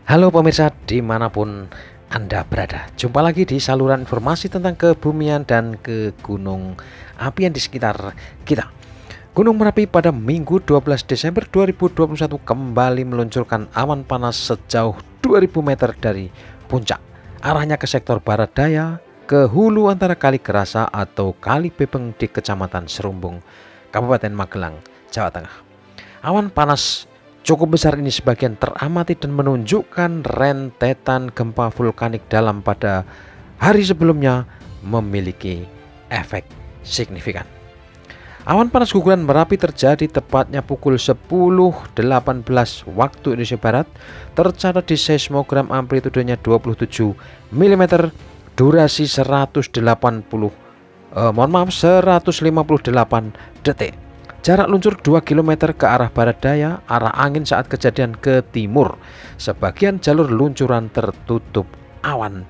Halo pemirsa dimanapun Anda berada, jumpa lagi di saluran informasi tentang kebumian dan ke gunung apian di sekitar kita. Gunung Merapi pada Minggu 12 Desember 2021 kembali meluncurkan awan panas sejauh 2000 meter dari puncak. Arahnya ke sektor barat daya, ke hulu antara Kali Kerasa atau Kali Bebeng di Kecamatan Serumbung, Kabupaten Magelang, Jawa Tengah. Awan panas cukup besar ini sebagian teramati dan menunjukkan rentetan gempa vulkanik dalam pada hari sebelumnya memiliki efek signifikan. Awan panas guguran Merapi terjadi tepatnya pukul 10.18 waktu Indonesia Barat, tercatat di seismogram amplitudenya 27 mm, durasi 158 detik. Jarak luncur 2 km ke arah barat daya, arah angin saat kejadian ke timur. Sebagian jalur luncuran tertutup awan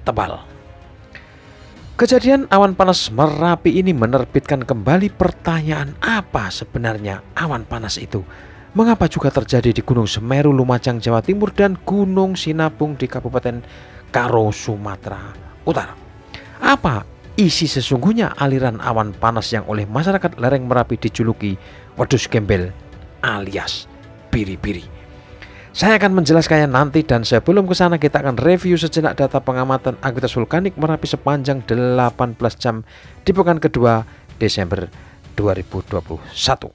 tebal. Kejadian awan panas Merapi ini menerbitkan kembali pertanyaan, apa sebenarnya awan panas itu? Mengapa juga terjadi di Gunung Semeru, Lumajang, Jawa Timur dan Gunung Sinabung di Kabupaten Karo, Sumatera Utara? Apa isi sesungguhnya aliran awan panas yang oleh masyarakat lereng Merapi dijuluki wedus gembel alias biri-biri? Saya akan menjelaskannya nanti, dan sebelum ke sana kita akan review sejenak data pengamatan aktivitas vulkanik Merapi sepanjang 18 jam di pekan kedua Desember 2021.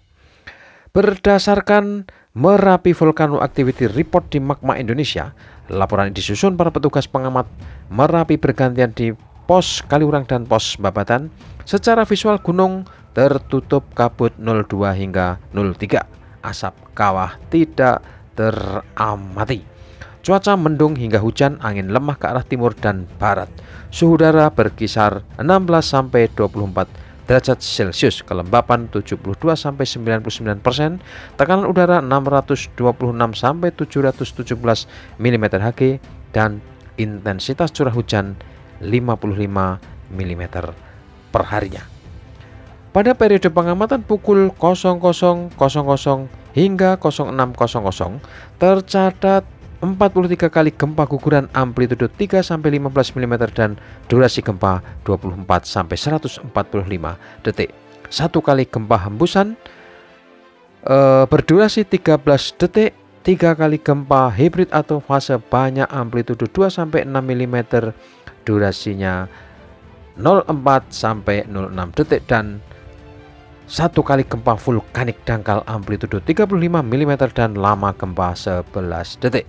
Berdasarkan Merapi Volcano Activity Report di Magma Indonesia, laporan ini disusun para petugas pengamat Merapi bergantian di pos Kaliurang dan pos Babatan. Secara visual gunung tertutup kabut 02 hingga 03. Asap kawah tidak teramati. Cuaca mendung hingga hujan, angin lemah ke arah timur dan barat. Suhu udara berkisar 16 sampai 24 derajat Celcius, kelembapan 72 sampai 99%, tekanan udara 626 sampai 717 mm Hg dan intensitas curah hujan 55 mm per harinya. Pada periode pengamatan pukul 00.00 hingga 06.00 tercatat 43 kali gempa guguran amplitudo 3 sampai 15 mm dan durasi gempa 24 sampai 145 detik. Satu kali gempa hembusan berdurasi 13 detik. 3 kali gempa hibrid atau fase banyak amplitudo 2 sampai 6 mm, durasinya 04 sampai 06 detik, dan 1 kali gempa vulkanik dangkal amplitudo 35 mm dan lama gempa 11 detik.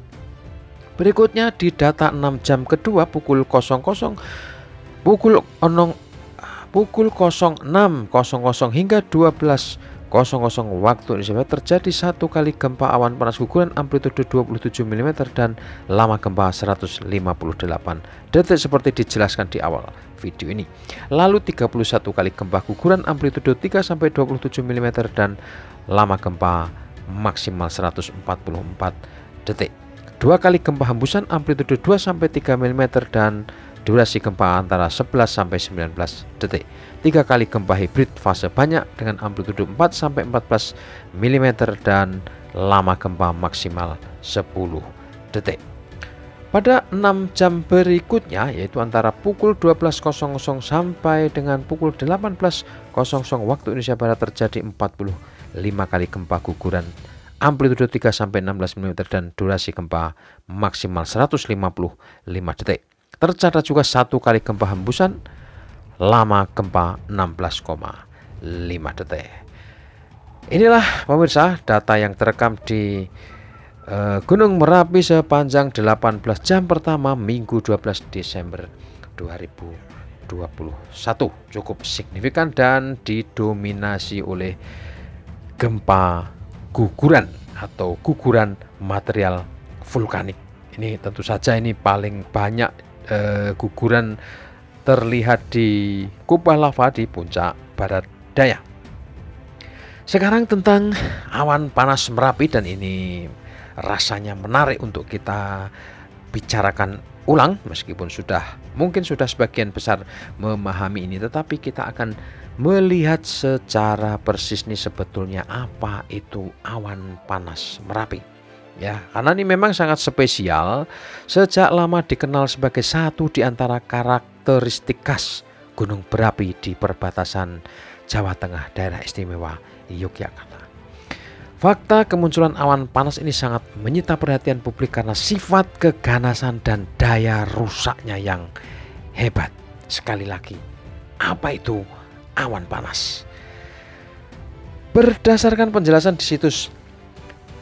Berikutnya di data 6 jam kedua pukul 00.00 hingga 12.00 waktu Indonesia terjadi 1 kali gempa awan panas guguran amplitudo 27 mm dan lama gempa 158 detik seperti dijelaskan di awal video ini. Lalu 31 kali gempa guguran amplitudo 3 sampai 27 mm dan lama gempa maksimal 144 detik. 2 kali gempa hembusan amplitudo 2 sampai 3 mm dan durasi gempa antara 11 sampai 19 detik. 3 kali gempa hibrid fase banyak dengan amplitudo 4 sampai 14 mm dan lama gempa maksimal 10 detik. Pada 6 jam berikutnya, yaitu antara pukul 12.00 sampai dengan pukul 18.00 waktu Indonesia Barat terjadi 45 kali gempa guguran amplitudo 3 sampai 16 mm dan durasi gempa maksimal 155 detik. Tercatat juga 1 kali gempa hembusan, lama gempa 16,5 detik. Inilah pemirsa data yang terekam di Gunung Merapi sepanjang 18 jam pertama Minggu 12 Desember 2021. Cukup signifikan dan didominasi oleh gempa guguran atau guguran material vulkanik. Ini tentu saja ini paling banyak guguran terlihat di kubah lava di puncak barat daya. Sekarang tentang awan panas Merapi, dan ini rasanya menarik untuk kita bicarakan ulang, meskipun mungkin sudah sebagian besar memahami ini, tetapi kita akan melihat secara persis nih sebetulnya apa itu awan panas Merapi. ya, karena ini memang sangat spesial. Sejak lama dikenal sebagai satu di antara karakteristik khas gunung berapi di perbatasan Jawa Tengah, daerah istimewa Yogyakarta. Fakta kemunculan awan panas ini sangat menyita perhatian publik karena sifat keganasan dan daya rusaknya yang hebat. Sekali lagi, apa itu awan panas? Berdasarkan penjelasan di situs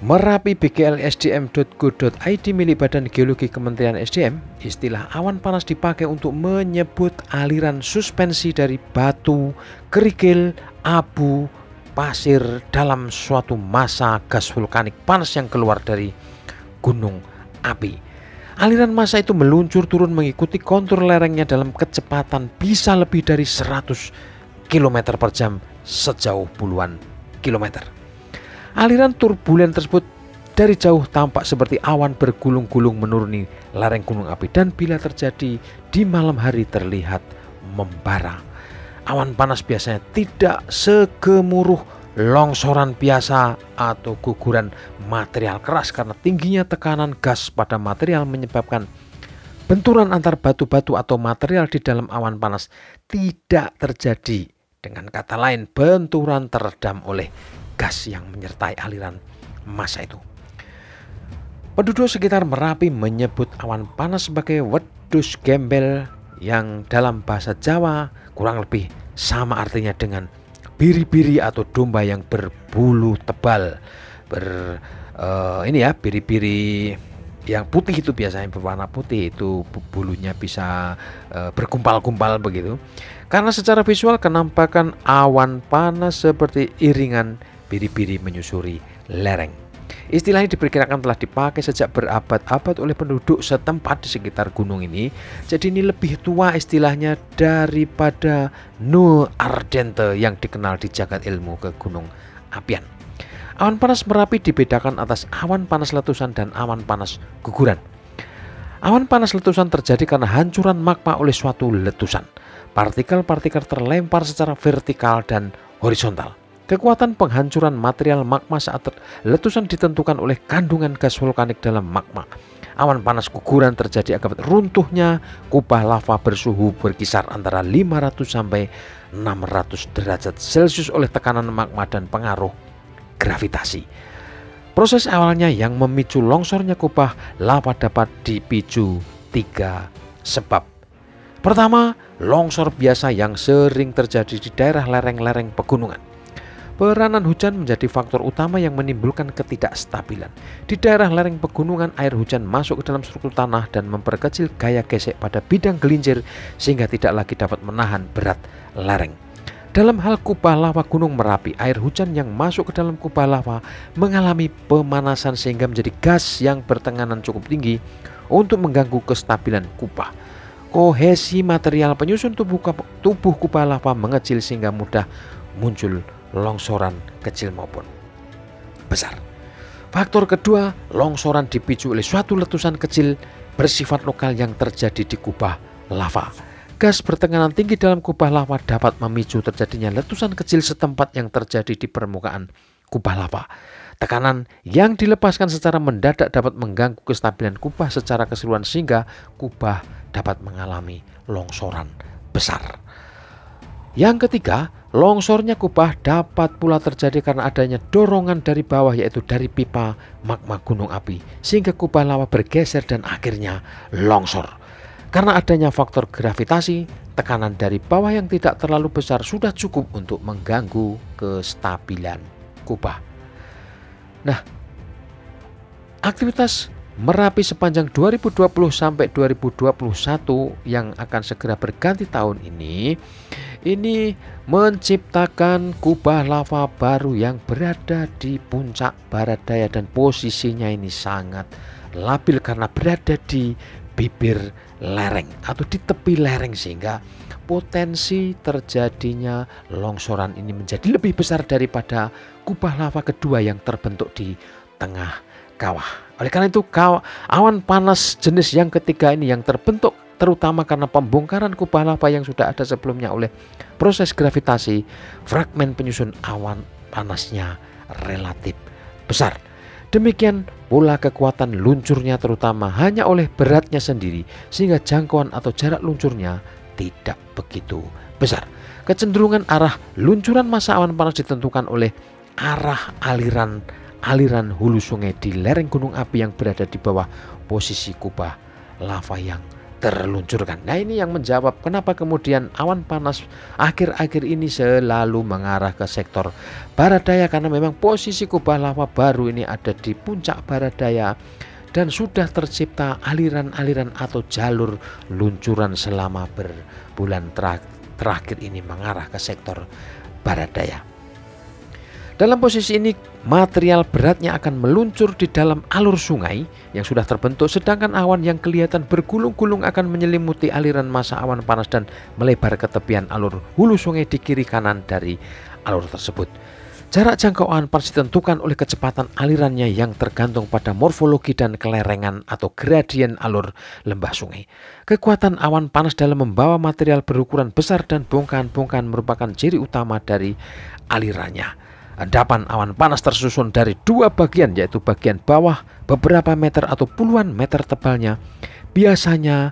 merapibglsdm.go.id milik Badan Geologi Kementerian SDM, istilah awan panas dipakai untuk menyebut aliran suspensi dari batu, kerikil, abu, pasir dalam suatu massa gas vulkanik panas yang keluar dari gunung api. Aliran massa itu meluncur turun mengikuti kontur lerengnya dalam kecepatan bisa lebih dari 100 km per jam sejauh puluhan kilometer. Aliran turbulen tersebut dari jauh tampak seperti awan bergulung-gulung menuruni lereng gunung api dan bila terjadi di malam hari terlihat membara. Awan panas biasanya tidak segemuruh longsoran biasa atau guguran material keras karena tingginya tekanan gas pada material menyebabkan benturan antar batu-batu atau material di dalam awan panas tidak terjadi. Dengan kata lain, benturan teredam oleh gas yang menyertai aliran massa itu. Penduduk sekitar Merapi menyebut awan panas sebagai wedhus gembel yang dalam bahasa Jawa kurang lebih sama artinya dengan biri-biri atau domba yang berbulu tebal. Biri-biri yang putih itu biasanya berwarna putih, itu bulunya bisa bergumpal-gumpal begitu. Karena secara visual kenampakan awan panas seperti iringan biri-biri menyusuri lereng. Istilah ini diperkirakan telah dipakai sejak berabad-abad oleh penduduk setempat di sekitar gunung ini. Jadi ini lebih tua istilahnya daripada Null Ardente yang dikenal di jagat ilmu ke gunung apian. Awan panas Merapi dibedakan atas awan panas letusan dan awan panas guguran. Awan panas letusan terjadi karena hancuran magma oleh suatu letusan. Partikel-partikel terlempar secara vertikal dan horizontal. Kekuatan penghancuran material magma saat letusan ditentukan oleh kandungan gas vulkanik dalam magma. Awan panas guguran terjadi akibat runtuhnya kubah lava bersuhu berkisar antara 500 sampai 600 derajat Celcius oleh tekanan magma dan pengaruh gravitasi. Proses awalnya yang memicu longsornya kubah lava dapat dipicu 3 sebab. Pertama, longsor biasa yang sering terjadi di daerah lereng-lereng pegunungan. Peranan hujan menjadi faktor utama yang menimbulkan ketidakstabilan. Di daerah lereng pegunungan, air hujan masuk ke dalam struktur tanah dan memperkecil gaya gesek pada bidang gelincir sehingga tidak lagi dapat menahan berat lereng. Dalam hal kubah lava Gunung Merapi, air hujan yang masuk ke dalam kubah lava mengalami pemanasan sehingga menjadi gas yang bertekanan cukup tinggi untuk mengganggu kestabilan kubah. Kohesi material penyusun tubuh kubah lava mengecil sehingga mudah muncul longsoran kecil maupun besar. Faktor kedua, longsoran dipicu oleh suatu letusan kecil bersifat lokal yang terjadi di kubah lava. Gas bertekanan tinggi dalam kubah lava dapat memicu terjadinya letusan kecil setempat yang terjadi di permukaan kubah lava. Tekanan yang dilepaskan secara mendadak dapat mengganggu kestabilan kubah secara keseluruhan sehingga kubah dapat mengalami longsoran besar. Yang ketiga, longsornya kubah dapat pula terjadi karena adanya dorongan dari bawah, yaitu dari pipa magma gunung api, sehingga kubah lava bergeser dan akhirnya longsor. Karena adanya faktor gravitasi, tekanan dari bawah yang tidak terlalu besar sudah cukup untuk mengganggu kestabilan kubah. Nah, aktivitas Merapi sepanjang 2020 sampai 2021 yang akan segera berganti tahun ini menciptakan kubah lava baru yang berada di puncak barat daya dan posisinya ini sangat labil karena berada di bibir lereng atau di tepi lereng sehingga potensi terjadinya longsoran ini menjadi lebih besar daripada kubah lava kedua yang terbentuk di tengah kawah. Oleh karena itu, awan panas jenis yang ketiga ini yang terbentuk terutama karena pembongkaran kubah lava yang sudah ada sebelumnya oleh proses gravitasi, fragmen penyusun awan panasnya relatif besar. Demikian pula kekuatan luncurnya terutama hanya oleh beratnya sendiri, sehingga jangkauan atau jarak luncurnya tidak begitu besar. Kecenderungan arah luncuran massa awan panas ditentukan oleh arah aliran hulu sungai di lereng gunung api yang berada di bawah posisi kubah lava yang terluncurkan. Nah, ini yang menjawab kenapa kemudian awan panas akhir-akhir ini selalu mengarah ke sektor barat daya, karena memang posisi kubah lava baru ini ada di puncak barat daya dan sudah tercipta aliran-aliran atau jalur luncuran selama berbulan terakhir ini mengarah ke sektor barat daya. Dalam posisi ini, material beratnya akan meluncur di dalam alur sungai yang sudah terbentuk, sedangkan awan yang kelihatan bergulung-gulung akan menyelimuti aliran massa awan panas dan melebar ke tepian alur hulu sungai di kiri kanan dari alur tersebut. Jarak jangkau awan panas ditentukan oleh kecepatan alirannya yang tergantung pada morfologi dan kelerengan atau gradien alur lembah sungai. Kekuatan awan panas dalam membawa material berukuran besar dan bongkahan-bongkahan merupakan ciri utama dari alirannya. Endapan awan panas tersusun dari dua bagian, yaitu bagian bawah beberapa meter atau puluhan meter tebalnya. Biasanya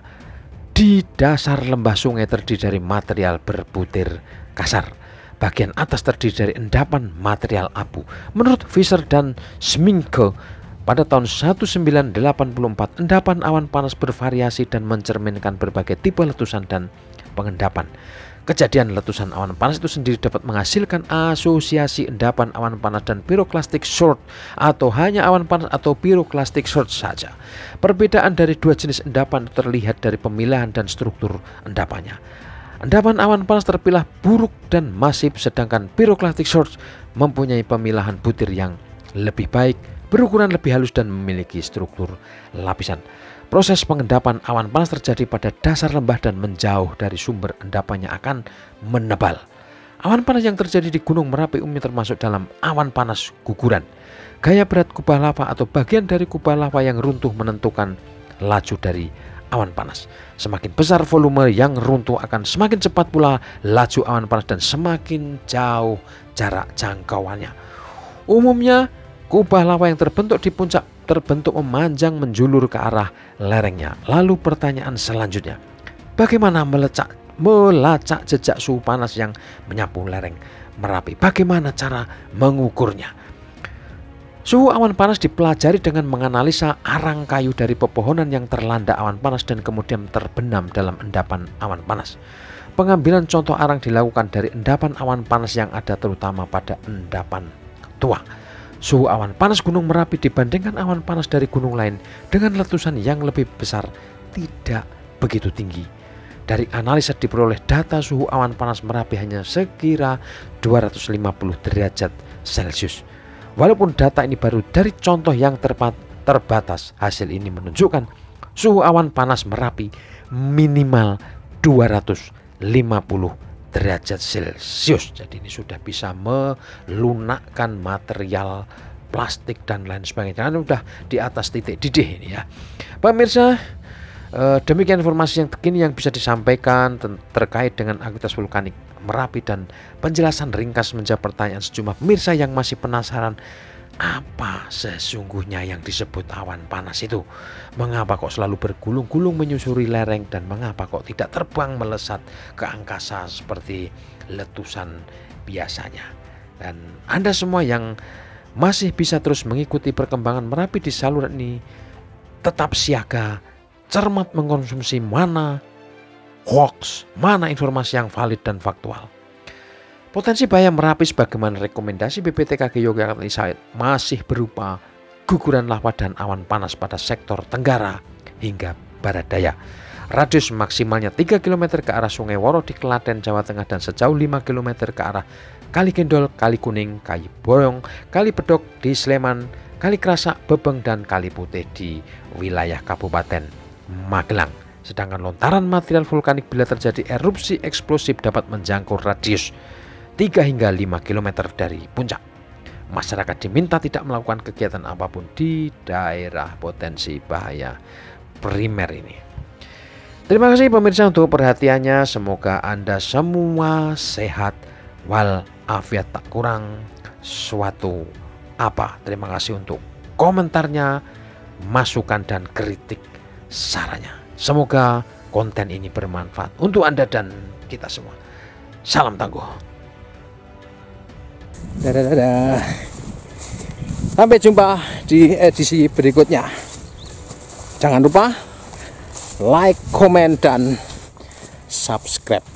di dasar lembah sungai terdiri dari material berbutir kasar. Bagian atas terdiri dari endapan material abu. Menurut Fischer dan Schminke, pada tahun 1984, endapan awan panas bervariasi dan mencerminkan berbagai tipe letusan dan pengendapan. Kejadian letusan awan panas itu sendiri dapat menghasilkan asosiasi endapan awan panas dan pyroclastic shock, atau hanya awan panas atau pyroclastic shock saja. Perbedaan dari dua jenis endapan terlihat dari pemilahan dan struktur endapannya. Endapan awan panas terpilah buruk dan masif, sedangkan pyroclastic shock mempunyai pemilahan butir yang lebih baik, berukuran lebih halus dan memiliki struktur lapisan. Proses pengendapan awan panas terjadi pada dasar lembah dan menjauh dari sumber endapannya akan menebal. Awan panas yang terjadi di Gunung Merapi umumnya termasuk dalam awan panas guguran. Gaya berat kubah lava atau bagian dari kubah lava yang runtuh menentukan laju dari awan panas. Semakin besar volume yang runtuh akan semakin cepat pula laju awan panas dan semakin jauh jarak jangkauannya. Umumnya kubah lava yang terbentuk di puncak terbentuk memanjang menjulur ke arah lerengnya. Lalu pertanyaan selanjutnya, bagaimana melacak jejak suhu panas yang menyapu lereng Merapi? Bagaimana cara mengukurnya? Suhu awan panas dipelajari dengan menganalisa arang kayu dari pepohonan yang terlanda awan panas dan kemudian terbenam dalam endapan awan panas. Pengambilan contoh arang dilakukan dari endapan awan panas yang ada terutama pada endapan tua. Suhu awan panas Gunung Merapi dibandingkan awan panas dari gunung lain dengan letusan yang lebih besar tidak begitu tinggi. Dari analisa diperoleh data suhu awan panas Merapi hanya sekira 250 derajat Celcius. Walaupun data ini baru dari contoh yang terbatas, hasil ini menunjukkan suhu awan panas Merapi minimal 250 derajat Celcius. Jadi ini sudah bisa melunakkan material plastik dan lain sebagainya. Kan udah di atas titik didih ini ya. Pemirsa, demikian informasi yang terkini yang bisa disampaikan terkait dengan aktivitas vulkanik Merapi dan penjelasan ringkas menjawab pertanyaan sejumlah pemirsa yang masih penasaran apa sesungguhnya yang disebut awan panas itu. Mengapa kok selalu bergulung-gulung menyusuri lereng dan mengapa kok tidak terbang melesat ke angkasa seperti letusan biasanya. Dan Anda semua yang masih bisa terus mengikuti perkembangan Merapi di saluran ini, tetap siaga, cermat mengkonsumsi mana hoax, mana informasi yang valid dan faktual. Potensi bahaya Merapi sebagaimana rekomendasi BPTKG Yogyakarta Insight masih berupa guguran lava dan awan panas pada sektor Tenggara hingga Barat Daya. Radius maksimalnya 3 km ke arah Sungai Woro di Klaten, Jawa Tengah dan sejauh 5 km ke arah Kali Gendol, Kali Kuning, Kali Boyong, Kali Bedok di Sleman, Kali Krasak, Bebeng dan Kali Putih di wilayah Kabupaten Magelang. Sedangkan lontaran material vulkanik bila terjadi erupsi eksplosif dapat menjangkau radius 3 hingga 5 km dari puncak. Masyarakat diminta tidak melakukan kegiatan apapun di daerah potensi bahaya primer ini. Terima kasih pemirsa untuk perhatiannya. Semoga Anda semua sehat walafiat tak kurang suatu apa. Terima kasih untuk komentarnya, masukan dan kritik sarannya. Semoga konten ini bermanfaat untuk Anda dan kita semua. Salam tangguh. Dadah. Sampai jumpa di edisi berikutnya. Jangan lupa like, komen, dan subscribe.